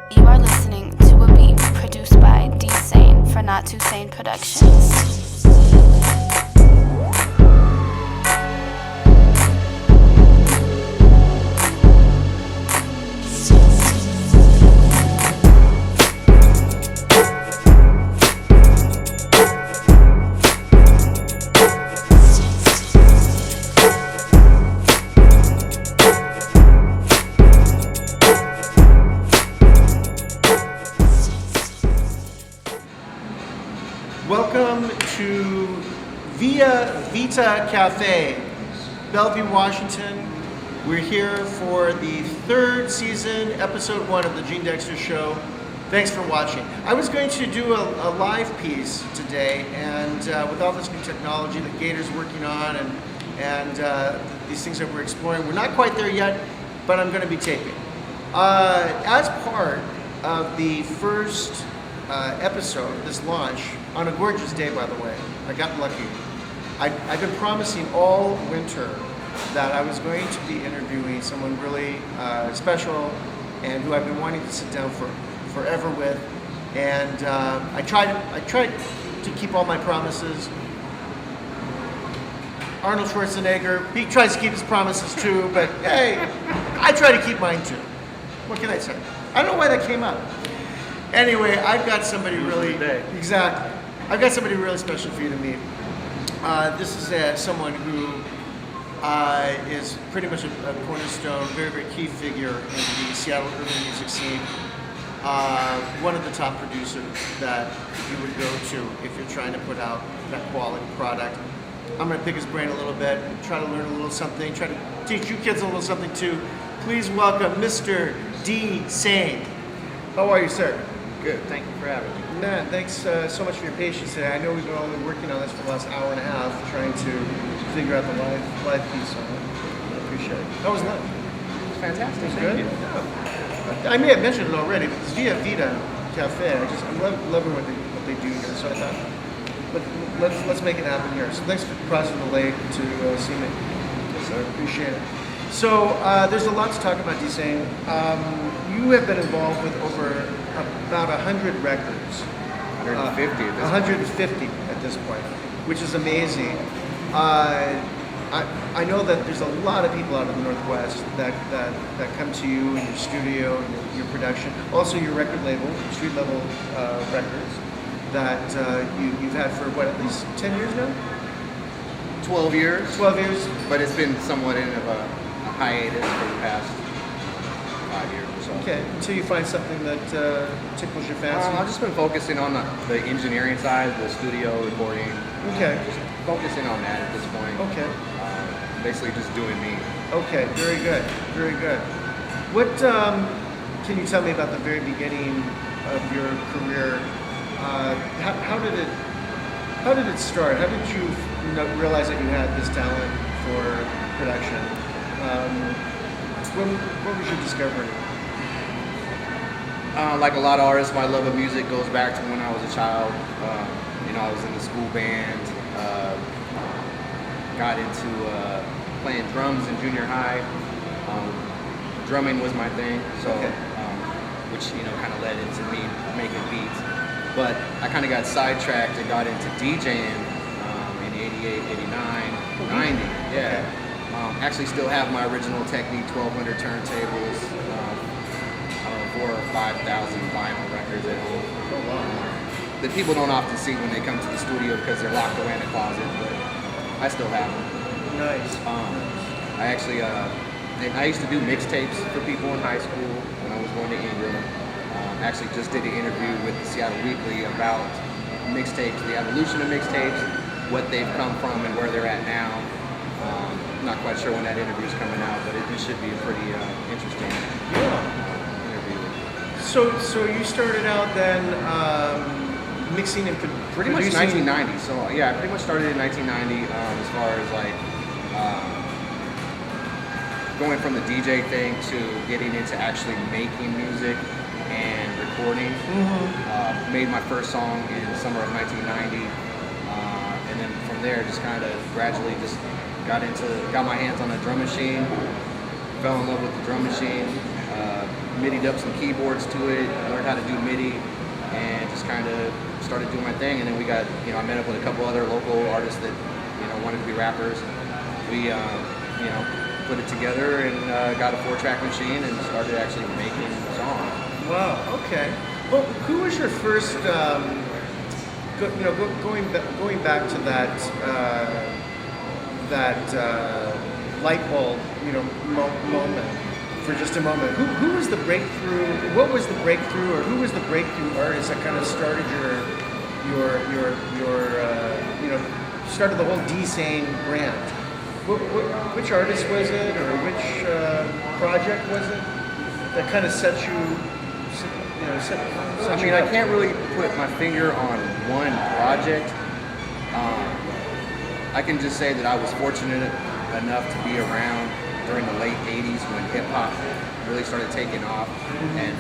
You are listening to a beat produced by Sane for Not Too Sane Productions. Welcome to ViaVita Cafe, Bellevue, Washington. We're here for the third season, episode 1 of the Gene Dexter Show. Thanks for watching. I was going to do a live piece today, and with all this new technology that Gator's working on and these things that we're exploring, we're not quite there yet, but I'm going to be taping. As part of the first episode, this launch, on a gorgeous day, by the way. I got lucky. I've been promising all winter that I was going to be interviewing someone really special and who I've been wanting to sit down forever with. And I tried to keep all my promises. Arnold Schwarzenegger, he tries to keep his promises too, but hey, I try to keep mine too. What can I say? I don't know why that came up. Anyway, I've got somebody really exactly. I've got somebody really special for you to meet. This is someone who is pretty much a cornerstone, very, very key figure in the Seattle urban music scene. One of the top producers that you would go to if you're trying to put out that quality product. I'm going to pick his brain a little bit, try to learn a little something, try to teach you kids a little something too. Please welcome Mr. D. Sane. How are you, sir? Good. Thank you for having me. Matt, thanks so much for your patience today. I know we've been only working on this for the last hour and a half, trying to figure out the live piece on it. I appreciate it. How was lunch? It was fantastic. It was Thank good? you. Yeah. I may have mentioned it already, but it's ViaVita Cafe. I'm loving what they do here. So I thought, let's make it happen here. So thanks for crossing the lake to see me. Yes, sir. Appreciate it. So there's a lot to talk about, D-Sane. You have been involved with over about 100 records. 150 at this 150 at this point, which is amazing. I know that there's a lot of people out of the Northwest that come to you in your studio, your production, also your record label, street level records that you've had for what, at least 10 years now? 12 years. 12 years. But it's been somewhat in of a hiatus for the past 5 years or so. Okay, until you find something that tickles your fancy. I've just been focusing on the engineering side, the studio recording. Okay. Just focusing on that at this point. Okay. Basically just doing me. Okay, very good, very good. What can you tell me about the very beginning of your career? How did it start? How did you realize that you had this talent for production? What was your discovery? Like a lot of artists, my love of music goes back to when I was a child. I was in the school band. Got into playing drums in junior high. Drumming was my thing, so okay. Which kind of led into me making beats. But I kind of got sidetracked and got into DJing in '88, '89, '90. Yeah. Okay. Actually, still have my original Technique 1200 turntables. 4,000 or 5,000 vinyl records at home. Oh wow. That people don't often see when they come to the studio because they're locked away in a closet, but I still have them. Nice. I used to do mixtapes for people in high school when I was going to Ingram. Actually just did an interview with the Seattle Weekly about mixtapes, the evolution of mixtapes, what they've come from and where they're at now. Not quite sure when that interview is coming out, but it should be a pretty interesting interview. So you started out then mixing and pretty much 1990. So yeah, I pretty much started in 1990 as far as like going from the DJ thing to getting into actually making music and recording. Mm-hmm. Made my first song in the summer of 1990, and then from there just kind of gradually just got my hands on a drum machine, fell in love with the drum machine, MIDI'd up some keyboards to it, learned how to do MIDI, and just kind of started doing my thing. And then we got, I met up with a couple other local artists that, wanted to be rappers. We, put it together and got a 4-track machine and started actually making songs. Wow. Okay. Well, who was your first? Going back to that light bulb, moment for just a moment. Who was the breakthrough? What was the breakthrough, or who was the breakthrough artist that kind of started started the whole Sane brand? Which artist was it, or which project was it that kind of set you? I can't really put my finger on one project. I can just say that I was fortunate enough to be around during the late 80s when hip-hop really started taking off. And,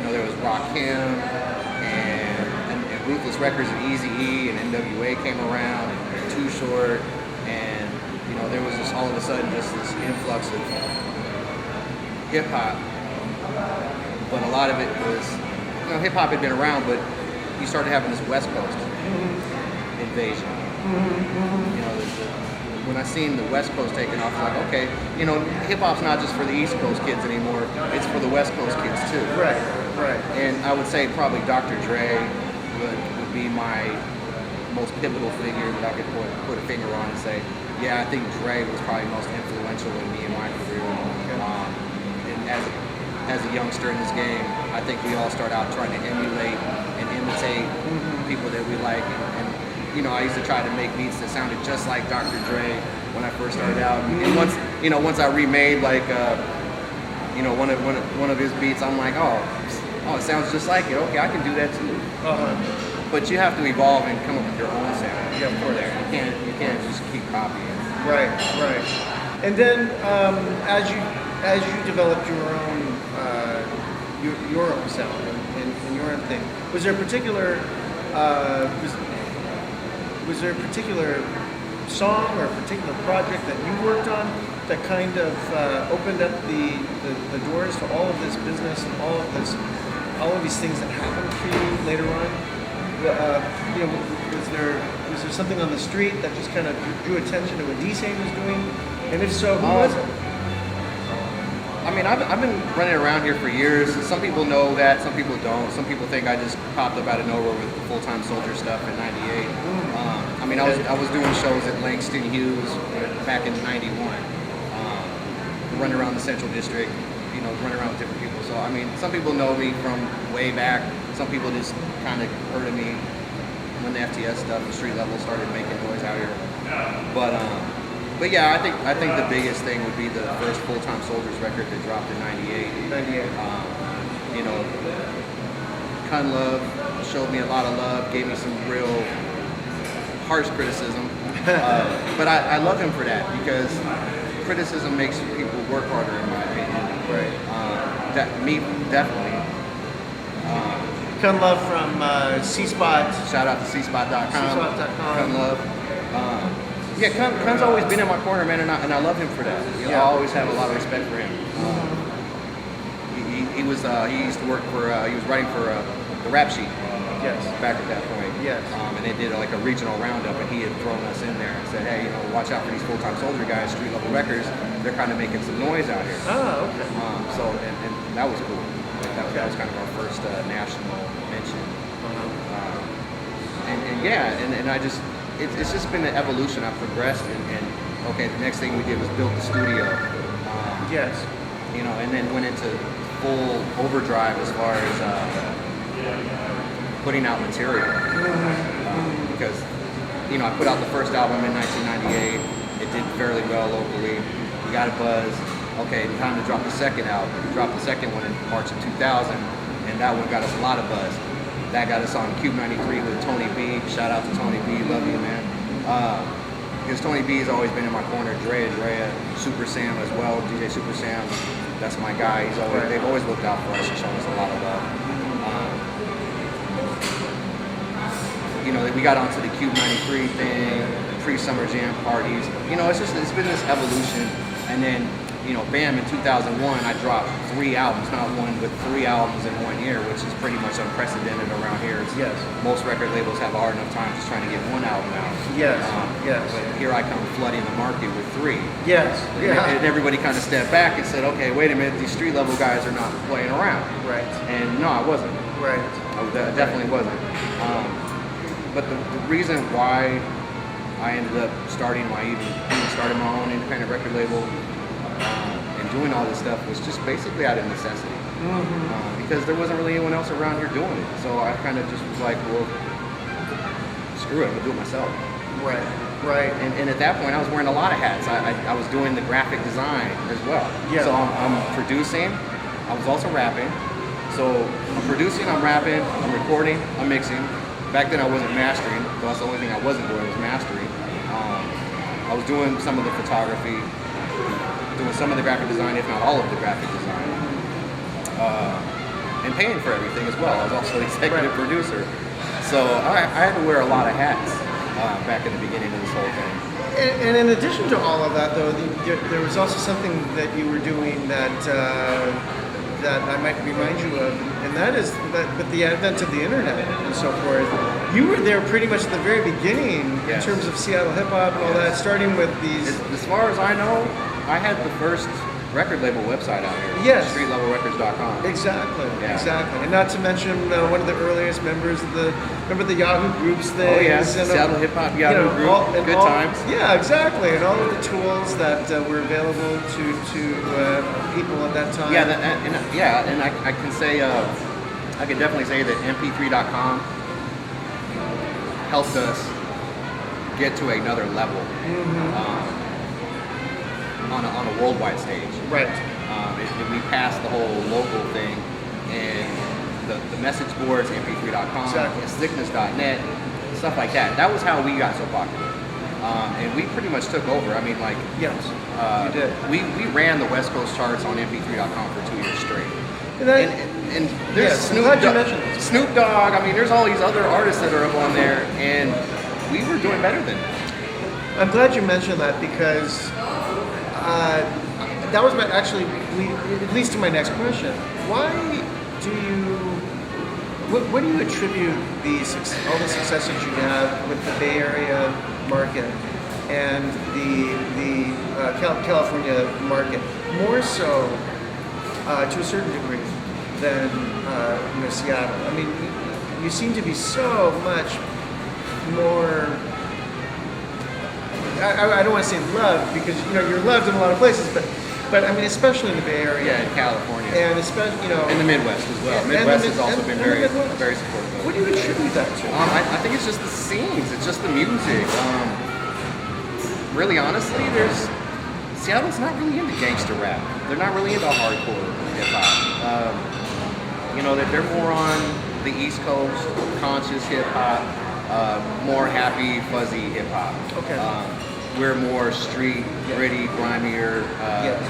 there was Rakim and Ruthless Records and Eazy-E and NWA came around and Too Short. And, there was just all of a sudden just this influx of hip-hop. But a lot of it was, hip-hop had been around, but you started having this West Coast invasion. When I seen the West Coast taking off, I was like, okay, hip-hop's not just for the East Coast kids anymore, it's for the West Coast kids too. Right. And I would say probably Dr. Dre would be my most pivotal figure that I could put a finger on and say, yeah, I think Dre was probably most influential in me in my career. And as a youngster in this game, I think we all start out trying to emulate and imitate people that we like. And I used to try to make beats that sounded just like Dr. Dre when I first started out. And once I remade one of his beats, I'm like, oh, it sounds just like it. Okay, I can do that too. But you have to evolve and come up with your own sound. Yeah, of course. You can't just keep copying. Right. And then as you developed your own sound and your own thing, was there a particular song or a particular project that you worked on that kind of opened up the doors to all of this business and all of these things that happened for you later on? Was there something on the street that just kind of drew attention to what Sane was doing? And if so, who was it? I've been running around here for years. Some people know that, some people don't. Some people think I just popped up out of nowhere with the Full-Time Soldier stuff in '98. I was doing shows at Langston Hughes back in '91, running around the Central District, running around with different people. So some people know me from way back. Some people just kind of heard of me when the FTS stuff, the street level, started making noise out here. But yeah, I think the biggest thing would be the first Full-Time Soldiers record that dropped in '98. Kun Love showed me a lot of love, gave me some real harsh criticism. But I love him for that, because criticism makes people work harder, in my opinion. Right. Definitely. Kun Love from C-Spot. Shout out to cspot.com. cspot.com. Kun Love. Yeah, Kun's always been in my corner, man, and I love him for that. I always have a lot of respect for him. He used to work for, he was writing for the Rap Sheet. Yes. Back at that point. Yes. And they did like a regional roundup, and he had thrown us in there and said, hey, watch out for these Full-Time Soldier guys, street level records. They're kind of making some noise out here. Oh, okay. So that was cool. That was kind of our first national mention. And I just, it's just been an evolution. I've progressed, and okay, the next thing we did was build the studio. Yes. And then went into full overdrive as far as putting out material. Because, I put out the first album in 1998. It did fairly well locally. We got a buzz. Okay, time to drop the second album. We dropped the second one in March of 2000, and that one got us a lot of buzz. That got us on Cube 93 with Tony B. Shout out to Tony B. Love you, man. Because Tony B has always been in my corner. Drea, Super Sam as well. DJ Super Sam, that's my guy. They've always looked out for us and shown us a lot of love. We got onto the Cube 93 thing, pre-summer jam parties. It's been this evolution. And then, bam, in 2001, I dropped 3 albums, not one, but 3 albums in 1 year, which is pretty much unprecedented around here. Yes. Most record labels have a hard enough time just trying to get 1 album out. Yes. Yes. But here I come flooding the market with 3. Yes. Yeah. And everybody kind of stepped back and said, okay, wait a minute, these street level guys are not playing around. Right. And no, I wasn't. Right. I definitely wasn't. But the reason why I ended up starting my own independent record label and doing all this stuff was just basically out of necessity. Because there wasn't really anyone else around here doing it. So I kind of just was like, well, screw it, I'm gonna do it myself. Right. Right. And at that point, I was wearing a lot of hats. I was doing the graphic design as well. Yeah. So I'm producing. I was also rapping. So I'm producing, I'm rapping, I'm recording, I'm mixing. Back then I wasn't mastering. So that's the only thing I wasn't doing was mastering. I was doing some of the photography, doing some of the graphic design, if not all of the graphic design, and paying for everything as well. I was also the executive producer. So I had to wear a lot of hats back in the beginning of this whole thing. And in addition to all of that, though, there was also something that you were doing that I might remind you of, and that is that with the advent of the internet and so forth, you were there pretty much at the very beginning in terms of Seattle hip hop and all that, starting with these. As far as I know, I had the first record label website out here. Yes. Streetlevelrecords.com. Exactly. Yeah. Exactly. And not to mention one of the earliest members of the Yahoo Groups things. Oh yes, and, Seattle Hip Hop Yahoo Group. Good times. Yeah, exactly. And all of the tools that were available to people at that time. Yeah, and I can say, I can definitely say that MP3.com helped us get to another level. On a worldwide stage. Right. We passed the whole local thing, and the message boards, mp3.com, exactly. sickness.net, stuff like that. That was how we got so popular. And we pretty much took over. I mean, like, yes, you did. We ran the West Coast charts on mp3.com for 2 years straight. And there's Snoop Dogg. I mean, there's all these other artists that are up on there, and we were doing better than them. I'm glad you mentioned that because that was at least to my next question. Why do you? What do you attribute all the success that you have with the Bay Area market and the California market, more so to a certain degree than Seattle? I mean, you seem to be so much more. I don't want to say loved because you're loved in a lot of places, but I mean especially in the Bay Area. Yeah, in California. And especially in the Midwest as well. Midwest has also been very supportive. What do you attribute that to? I think it's just the scenes. It's just the music. Really, honestly, Seattle's not really into gangster rap. They're not really into hardcore hip hop. They're more on the East Coast, conscious hip hop. More happy, fuzzy hip hop. Okay. We're more street, gritty, grimier.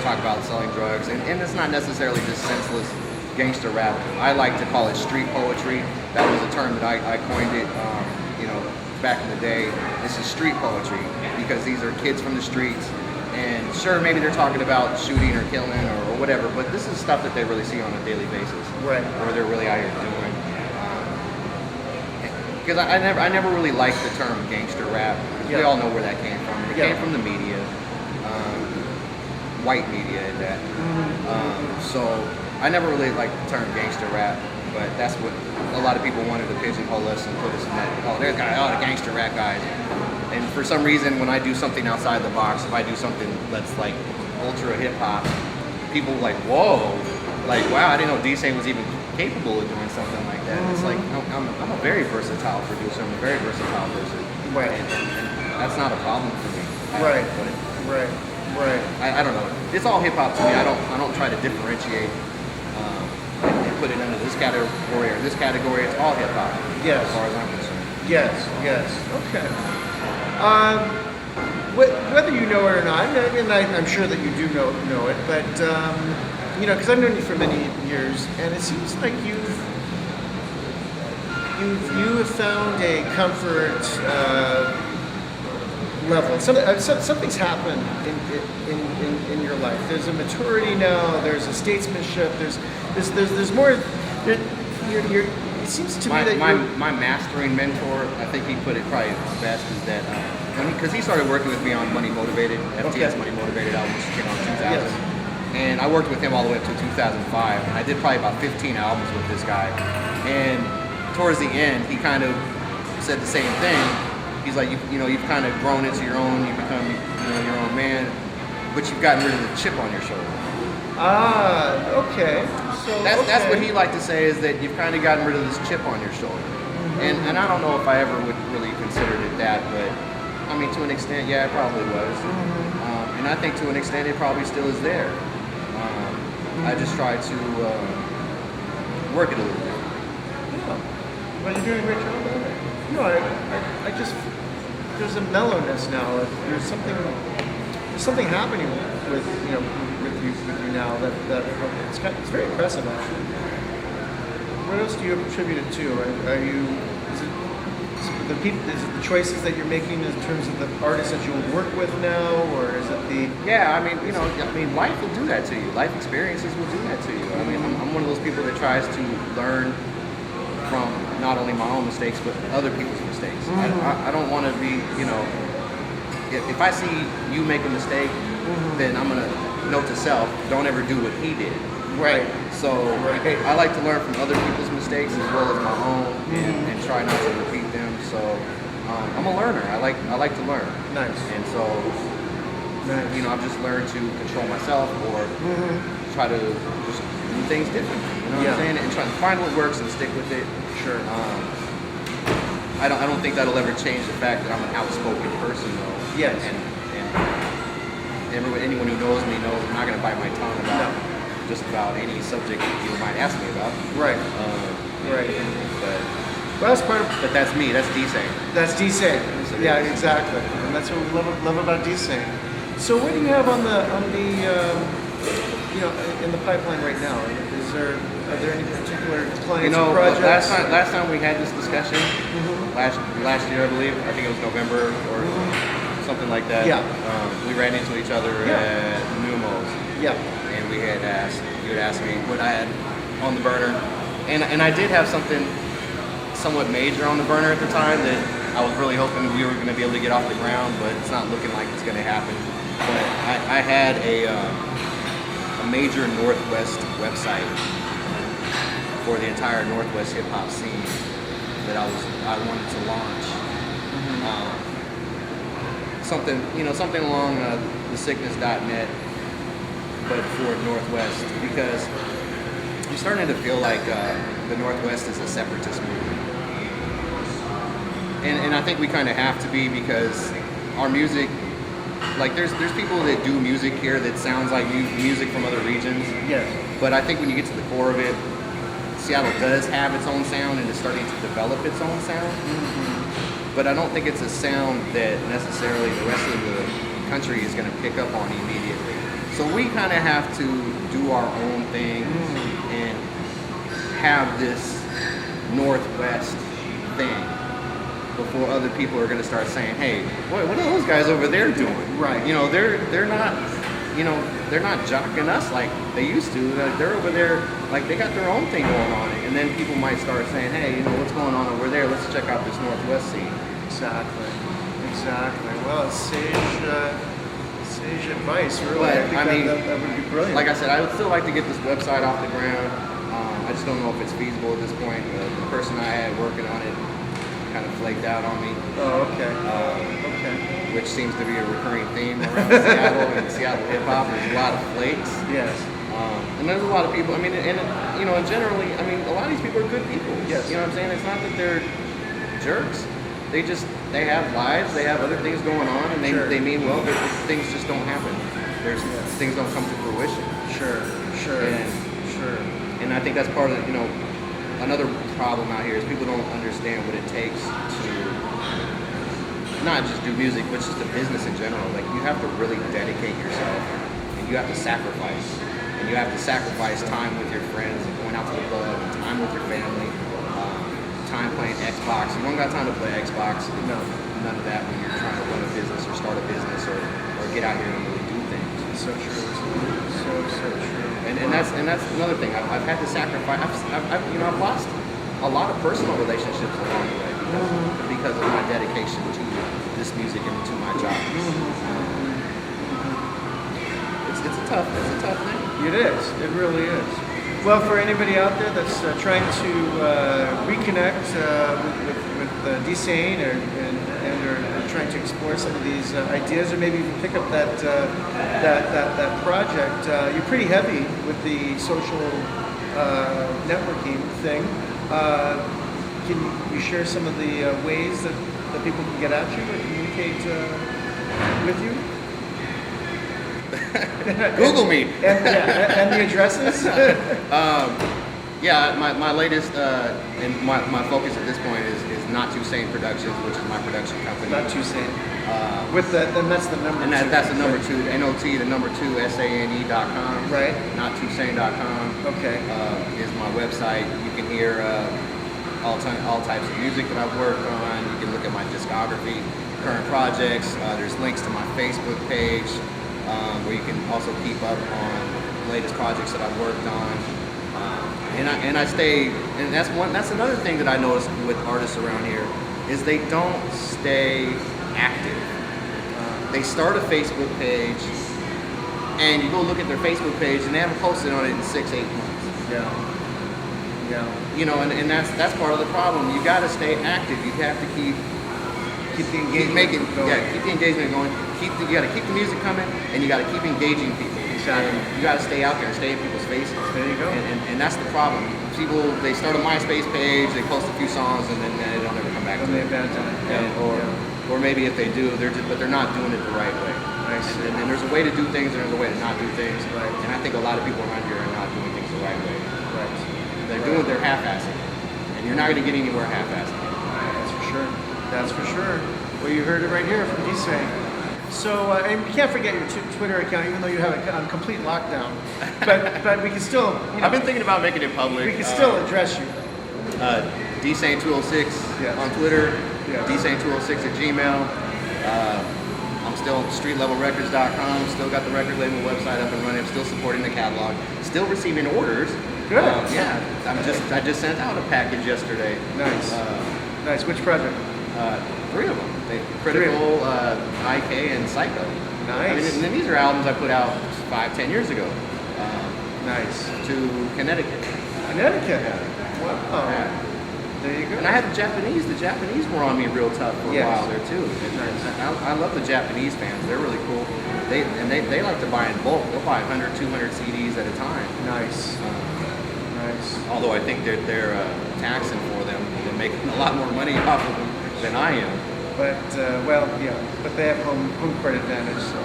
Talk about selling drugs, and it's not necessarily just senseless gangster rap. I like to call it street poetry. That was a term that I coined it. Back in the day. This is street poetry because these are kids from the streets, and sure, maybe they're talking about shooting or killing or whatever, but this is stuff that they really see on a daily basis. Right. Or they're really out here doing. Because I never really liked the term gangster rap. We all know where that came from. It came from the media, white media at that. So I never really liked the term gangster rap, but that's what a lot of people wanted to pigeonhole us and put us in that. Oh, there's the gangster rap guys. And for some reason, when I do something outside the box, if I do something that's like ultra hip hop, people are like, whoa, like wow, I didn't know D-Sane was even capable of doing something like that. It's like I'm a very versatile producer. I'm a very versatile person. Right. And that's not a problem for me. Right. I don't know. It's all hip hop to me. I don't try to differentiate and put it under this category or this category. It's all hip hop. Yes. As far as I'm concerned. Yes. Okay. Whether you know it or not, and I'm sure that you do know it, but because I've known you for many years, and it seems like you have found a comfort level. Something's happened in your life. There's a maturity now. There's a statesmanship. There's more. It seems to me that my mastering mentor, I think he put it probably best, is that because he started working with me on Money Motivated, FTS Money Motivated album, which came out in 2000. Yes. And I worked with him all the way up to 2005. And I did probably about 15 albums with this guy. And towards the end, he kind of said the same thing. He's like, you've kind of grown into your own. You become, your own man, but you've gotten rid of the chip on your shoulder. Ah, okay. So that's what he liked to say, is that you've kind of gotten rid of this chip on your shoulder. Mm-hmm. And I don't know if I ever would really considered it that, but I mean, to an extent, yeah, it probably was. Mm-hmm. And I think to an extent, it probably still is there. I just try to work it a little bit. Yeah. Well, you're doing a great job on it. No, I just, there's a mellowness now. There's something happening with you now that it's very impressive, actually. What else do you attribute it to? Is it the choices that you're making in terms of the artists that you'll work with now, or is it the? Yeah, I mean, life will do that to you. Life experiences will do that to you. I mean, I'm one of those people that tries to learn from not only my own mistakes but other people's mistakes. I don't want to be, if I see you make a mistake, then I'm gonna note to self, don't ever do what he did. Right. So I like to learn from other people's mistakes as well as my own, and try not to repeat them. So I'm a learner. I like to learn. Nice. And so I've just learned to control myself, or try to just do things differently. You know what I'm saying? And try to find what works and stick with it. Sure. I don't think that'll ever change the fact that I'm an outspoken person, though. Yes. And anyone who knows me knows I'm not going to bite my tongue about just about any subject you might ask me about. Right. Right. Well, that's part of. But that's me. That's D-Sane. That's D-Sane. Yeah, exactly. And that's what we love about D-Sane. So, what do you have on the in the pipeline right now? Are there any particular clients or projects? Last time we had this discussion, last year I believe. I think it was November or something like that. Yeah. We ran into each other at Numos. Yeah. And you had asked me what I had on the burner, and I did have something somewhat major on the burner at the time that I was really hoping we were going to be able to get off the ground, but it's not looking like it's going to happen. But I had a major Northwest website for the entire Northwest hip hop scene that I wanted to launch. Something along the sickness.net, but for Northwest, because I'm starting to feel like the Northwest is a separatist movement. And I think we kind of have to be, because our music, like there's people that do music here that sounds like music from other regions. Yes. But I think when you get to the core of it, Seattle does have its own sound and is starting to develop its own sound. But I don't think it's a sound that necessarily the rest of the country is going to pick up on immediately. So we kind of have to do our own thing and have this Northwest thing before other people are going to start saying, "Hey, what are those guys over there doing?" Right. They're not jocking us like they used to. They're over there, like they got their own thing going on, and then people might start saying, "Hey, what's going on over there? Let's check out this Northwest scene." Exactly. Well, it's sage advice, really. But, I think that would be brilliant. Like I said, I would still like to get this website off the ground. I just don't know if it's feasible at this point. The person I had working on it kind of flaked out on me. Oh, okay. Okay. Which seems to be a recurring theme around Seattle and Seattle hip hop. There's a lot of flakes. Yes. And there's a lot of people. I mean, and generally, I mean, a lot of these people are good people. Yes. You know what I'm saying? It's not that they're jerks. They have lives. They have other things going on, and they mean well. But things just don't happen. Things don't come to fruition. Sure. And I think that's part of another problem out here is people don't understand what it takes to not just do music, but just the business in general. Like, you have to really dedicate yourself, and you have to sacrifice. And you have to sacrifice time with your friends, and going out to the club, and time with your family, time playing Xbox, Xbox. You don't got time to play Xbox. No. None of that when you're trying to run a business or start a business or get out here and really do things. So true. So true. And that's another thing. I've had to sacrifice. I've lost a lot of personal relationships along the way because of my dedication to this music and to my job. It's a tough thing. It is. It really is. Well, for anybody out there that's trying to reconnect with D-Sane and trying to explore some of these ideas, or maybe even pick up that project, you're pretty heavy with the social networking thing. Can you share some of the ways that people can get at you or communicate with you? Google me. And the addresses? My latest and my focus at this point is Not Too Sane Productions, which is my production company. Not Too Sane. Then that's the number. And that's the number 2, NOT, the number 2, SANE.com. Right. NotTooSane.com. Okay. Is my website. You can hear all types of music that I've worked on. You can look at my discography, current projects. There's links to my Facebook page. Where you can also keep up on the latest projects that I've worked on, and I stay. And that's another thing that I notice with artists around here is they don't stay active. They start a Facebook page, and you go look at their Facebook page, and they haven't posted on it in 6-8 months. Yeah. You know, and that's part of the problem. You got to stay active. You have to keep the engagement going. Keep the engagement going. You got to keep the music coming, and you got to keep engaging people. Exactly. You got to stay out there and stay in people's faces. There you go. And that's the problem. People, they start a MySpace page, they post a few songs, and then they don't ever come back to And they it. abandon it. Or maybe if they do, but they're not doing it the right way. I see. And there's a way to do things, and there's a way to not do things. Right. And I think a lot of people around here are not doing things the right way. Right. They're half-assing, and you're not going to get anywhere half-assing. That's for sure. Well, you heard it right here from D-Sane. So, and you can't forget your Twitter account, even though you have it on complete lockdown. But we can still, I've been thinking about making it public. We can still address you. DSane206 Yes. on Twitter, Yes. DSane206 at Gmail. I'm still streetlevelrecords.com, still got the record label website up and running, I'm still supporting the catalog, still receiving orders. Good. I just sent out a package yesterday. Nice. Nice. Which project? 3 of them. Critical, IK, and Psycho. Nice. And these are albums I put out 5-10 years ago. Nice. To Connecticut. Connecticut. Yeah. Wow. Yeah. There you go. And I had the Japanese. The Japanese were on me real tough for a while there too. And I love the Japanese fans. They're really cool. They like to buy in bulk. They'll buy 100, 200 CDs at a time. Nice. Nice. Although I think they're taxing for them. They're making a lot more money off of them than I am. But but they have home court advantage. So.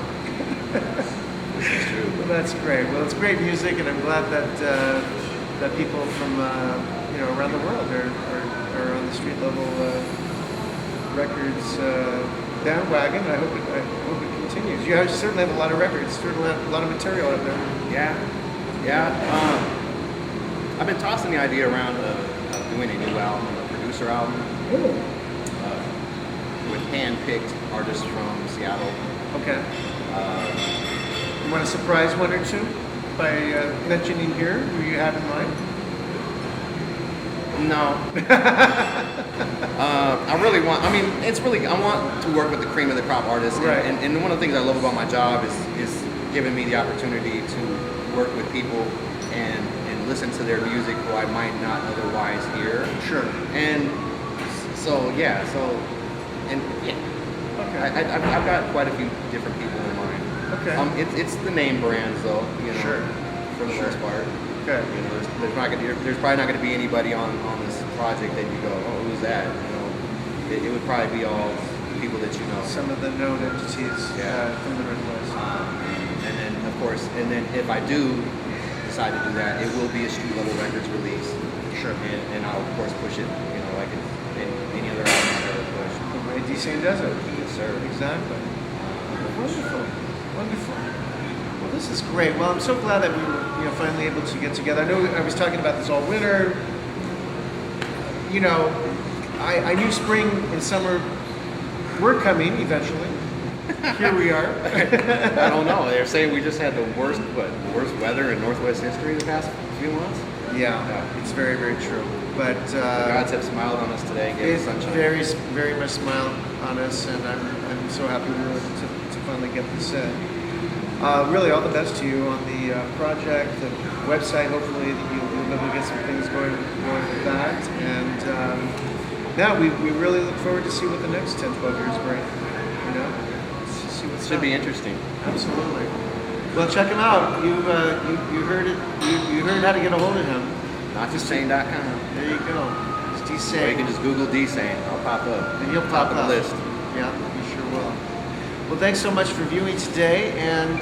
This is true. Well, that's great. Well, it's great music, and I'm glad that people from around the world are on the street level records bandwagon. I hope it continues. You certainly have a lot of records, certainly have a lot of material out there. Yeah. I've been tossing the idea around of doing a new album, a producer album, with hand-picked artists from Seattle. Okay. You want to surprise one or two by mentioning here who you have in mind? No. I really want, I want to work with the cream of the crop artists. Right. And one of the things I love about my job is giving me the opportunity to work with people and listen to their music who I might not otherwise hear. Sure. And okay. I've got quite a few different people in mind. Okay. It's the name brands though, Sure. for the most part. Okay. There's probably not going to be anybody on this project that you go, oh, who's that? It would probably be all people that you know. Some of the known entities from the Northwest. And then, of course, if I do decide to do that, it will be a Street Level Records release. Sure. And I'll, of course, push it, like any other album I've ever pushed. The way D-Sane does it. Yes, sir. Exactly. Wonderful. Wonderful. Well, this is great. Well, I'm so glad that we were finally able to get together. I know I was talking about this all winter. I knew spring and summer were coming eventually. Here we are. I don't know. They're saying we just had the worst weather in Northwest history the past few months. Yeah, it's very, very true. But The gods have smiled on us today and gave us it's sunshine. very, very much smiled on us, and I'm so happy we were able to finally get this in. Really, all the best to you on the project, the website. Hopefully, that you'll be able to get some things going with that. And yeah, we really look forward to see what the next 10, 12 years bring. You know, see what's Should up. be interesting. Absolutely. Well, check him out. You heard it. You heard how to get a hold of him. NotJustSane.com. There you go. It's Or you D-Sane. can just Google D-Sane. I'll pop up. And he'll Top pop of up. the list. Yeah, you sure will. Well, thanks so much for viewing today. And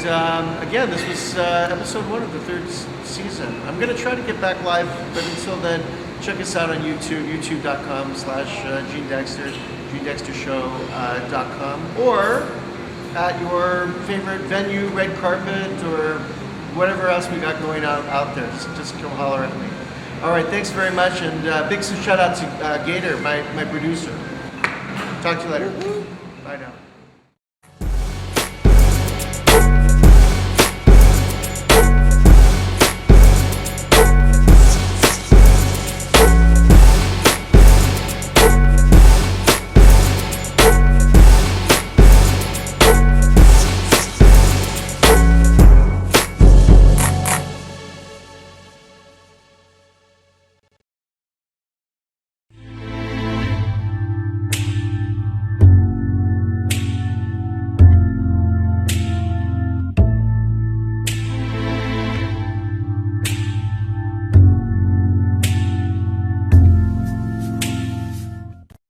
again, this was episode 1 of the 3rd season. I'm going to try to get back live, but until then, check us out on YouTube, youtube.com/Gene Dexter, GeneDexterShow.com, or at your favorite venue, red carpet, or whatever else we got going out there. Just come holler at me. All right, thanks very much, and big shout out to Gator, my producer. Talk to you later. Bye now.